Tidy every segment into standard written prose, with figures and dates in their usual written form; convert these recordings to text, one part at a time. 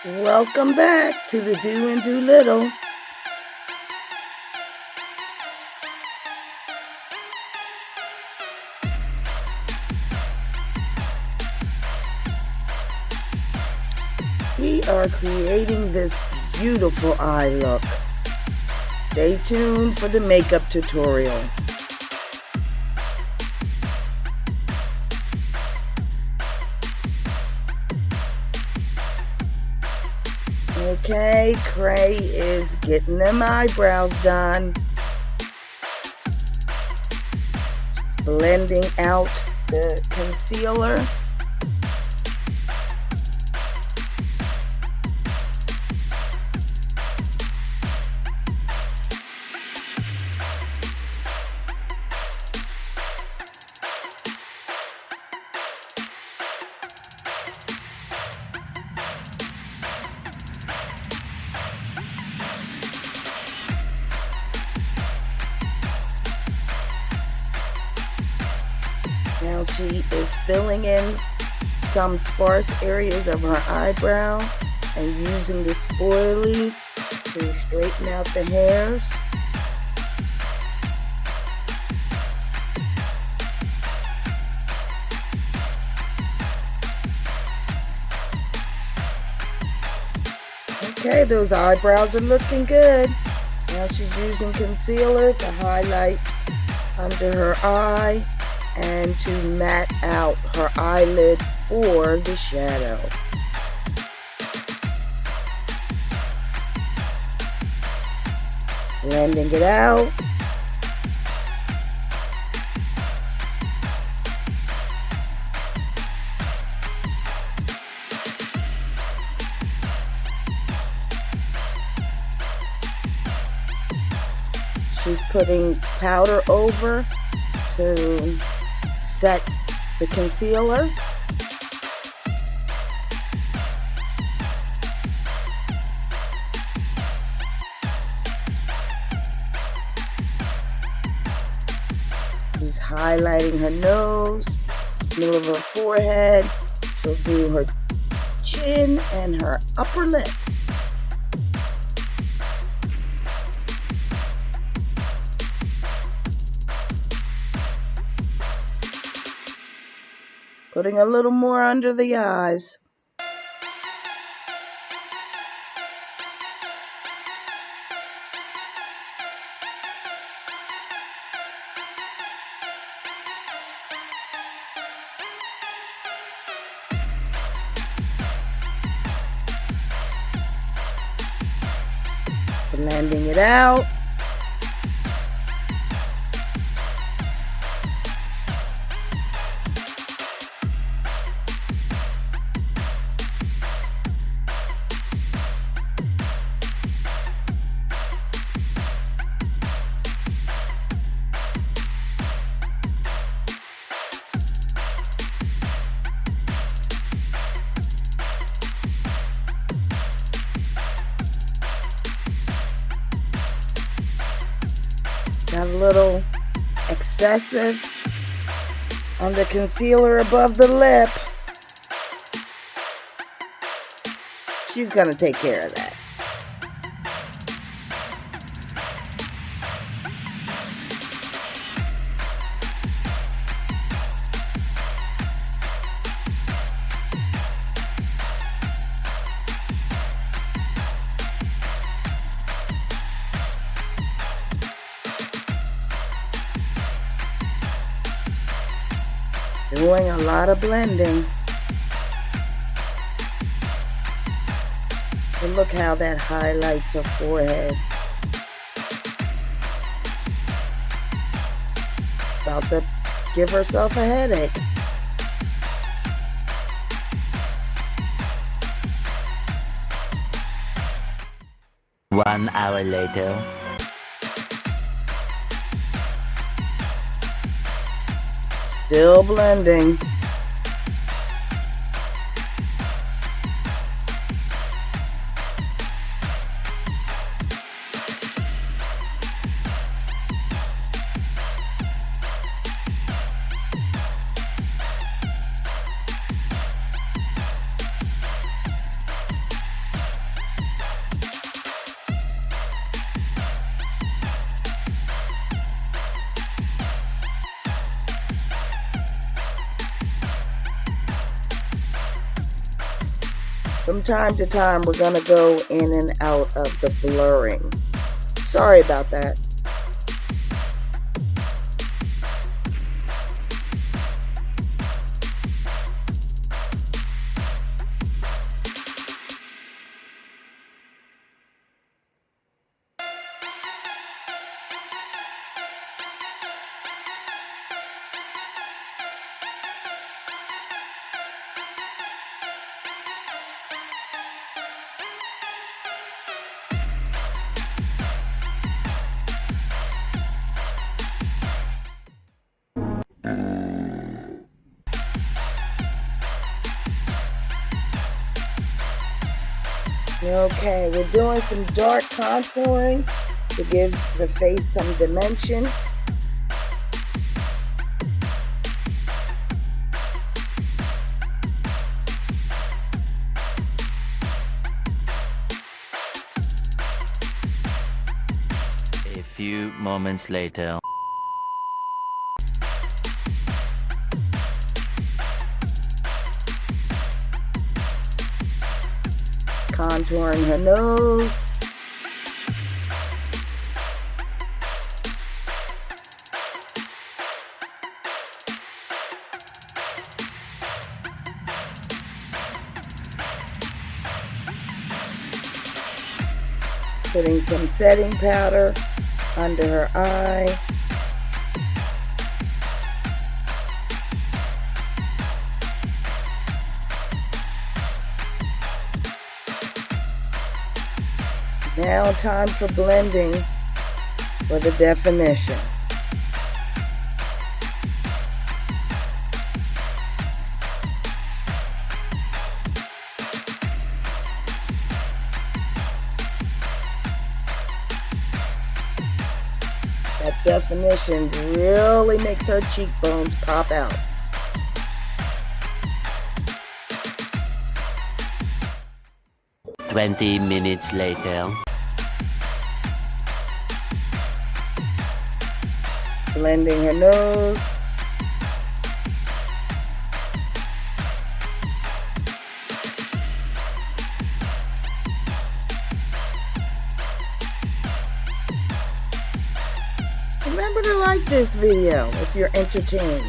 Welcome back to the Do and Do Little. We are creating this beautiful eye look. Stay tuned for the makeup tutorial. Okay, Cray is getting them eyebrows done. Blending out the concealer. Now she is filling in some sparse areas of her eyebrow and using the spoilie to straighten out the hairs. Okay, those eyebrows are looking good. Now she's using concealer to highlight under her eye and to matte out her eyelid for the shadow. Blending it out. She's putting powder over to set the concealer. She's highlighting her nose, middle of her forehead. She'll do her chin and her upper lip. Putting a little more under the eyes. Blending it out. Got a little excessive on the concealer above the lip. She's going to take care of that. Doing a lot of blending. And look how that highlights her forehead. About to give herself a headache. One hour later. Still blending. From time to time, we're going to go in and out of the blurring. Sorry about that. Okay, we're doing some dark contouring to give the face some dimension. A few moments later. Contouring her nose. Putting some setting powder under her eye. Now time for blending for the definition. That definition really makes her cheekbones pop out. "20 minutes later." Blending her nose. Remember to like this video if you're entertained.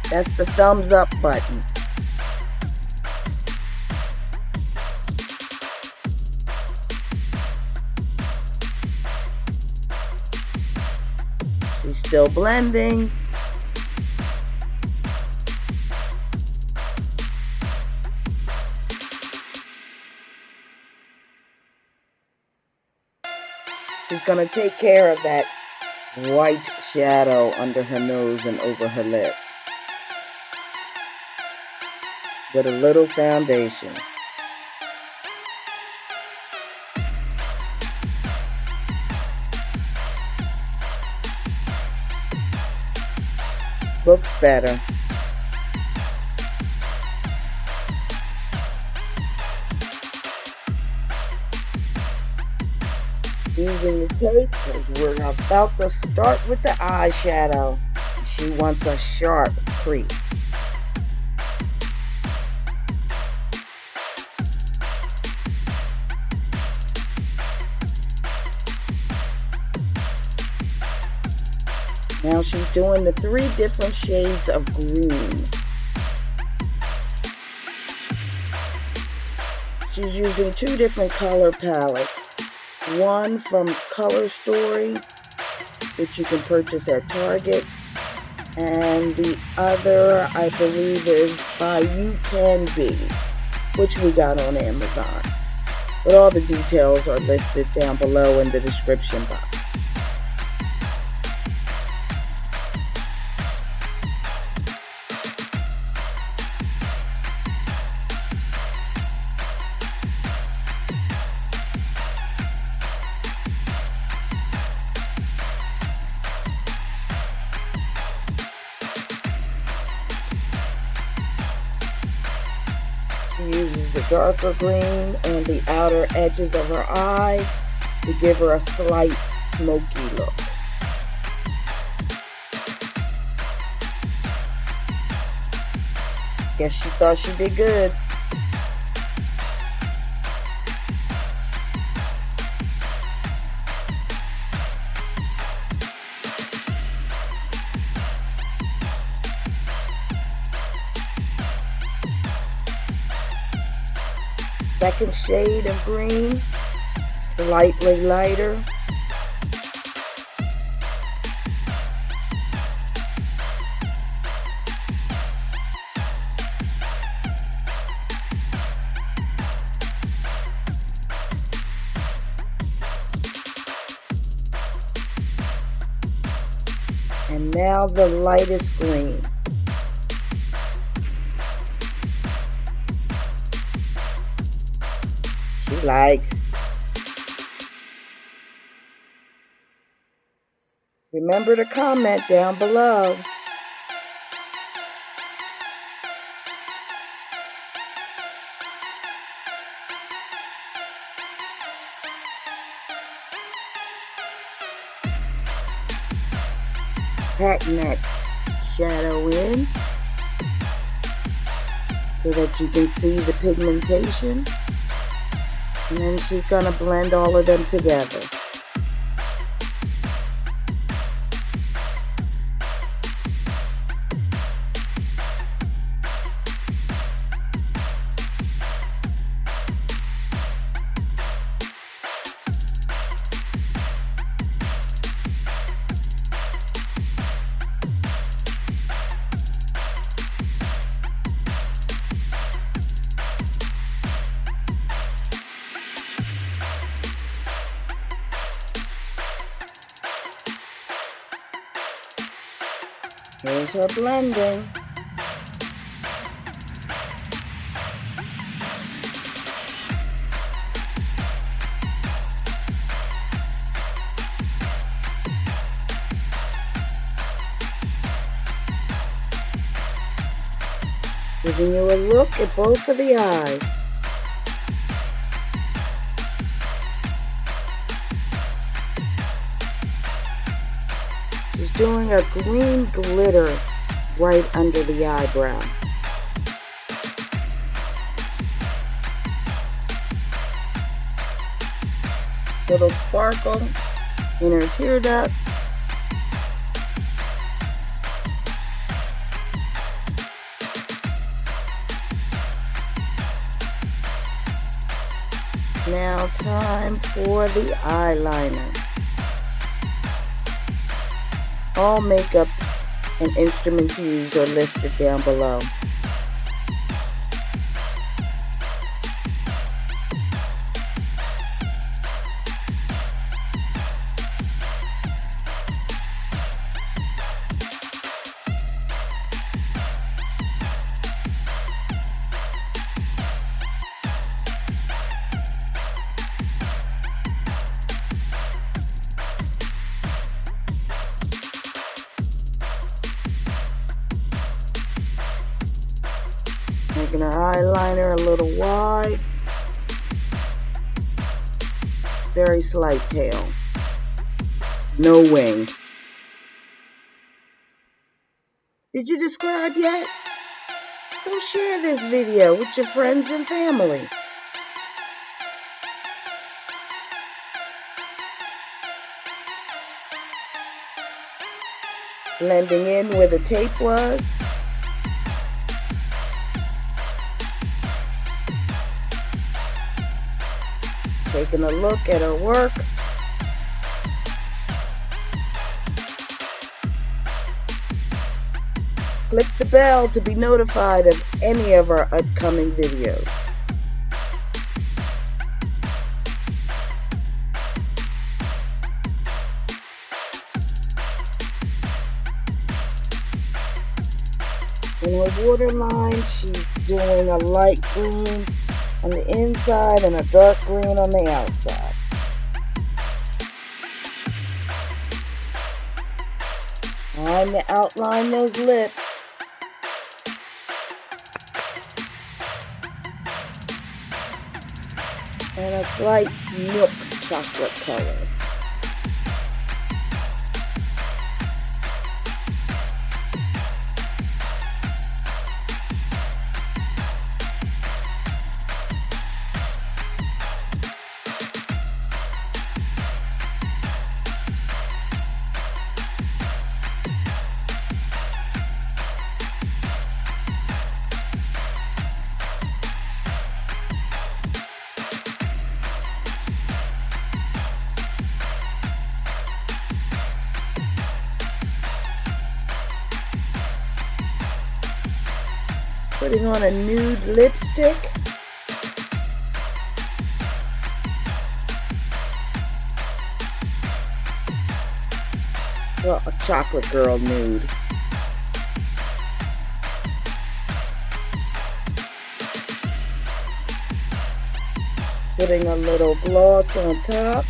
That's the thumbs up button. She's still blending. She's going to take care of that white shadow under her nose and over her lip with a little foundation. Looks better. Using the tape because we're about to start with the eyeshadow. She wants a sharp crease. Now she's doing the 3 different shades of green. She's using 2 different color palettes. One from Color Story, which you can purchase at Target, and the other, I believe, is by You Can Be, which we got on Amazon. But all the details are listed down below in the description box. She uses the darker green on the outer edges of her eye to give her a slight smoky look. Guess she thought she did good. Second shade of green, slightly lighter. And now the lightest green. She likes. Remember to comment down below. Patting that shadow in so that you can see the pigmentation, and then she's going to blend all of them together. Here's her blending. Giving you a look at both of the eyes. She's doing a green glitter right under the eyebrow. Little sparkle in her tear duct. Now time for the eyeliner. All makeup and instruments used are listed down below. Making her eyeliner a little wide. Very slight tail. No wing. Did you subscribe yet? Go share this video with your friends and family. Blending in where the tape was. Taking a look at her work. Click the bell to be notified of any of our upcoming videos. In her waterline, she's doing a light green on the inside and a dark green on the outside. Time to outline those lips. And a slight milk chocolate color. Putting on a nude lipstick. Well, a chocolate girl nude. Putting a little gloss on top.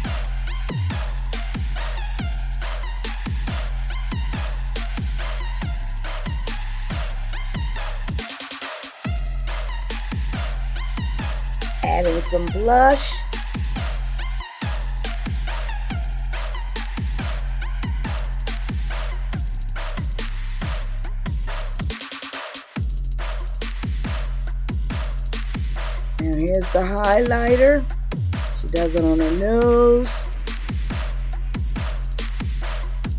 Adding some blush. And here's the highlighter. She does it on her nose,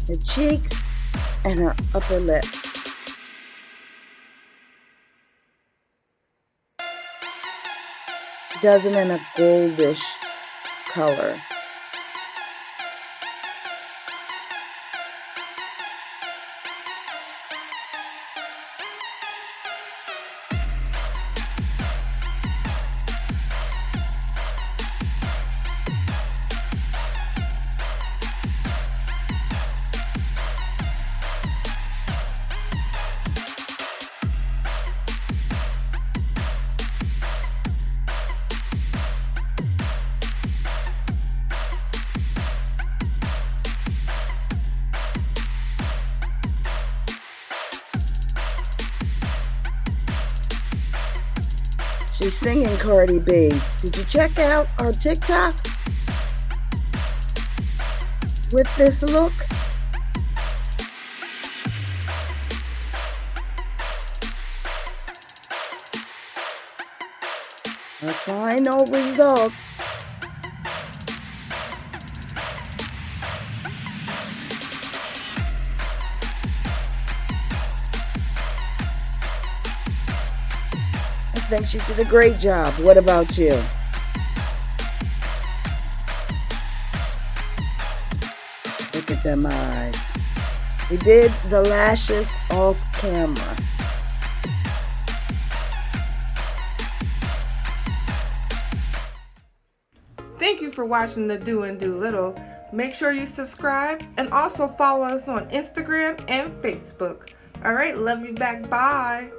her cheeks, and her upper lip. Does it in a goldish color. She's singing Cardi B. Did you check out our TikTok with this look? Our final results. I think she did a great job. What about you? Look at them eyes. We did the lashes off camera. Thank you for watching the Do and Do Little. Make sure you subscribe and also follow us on Instagram and Facebook. All right, love you back. Bye.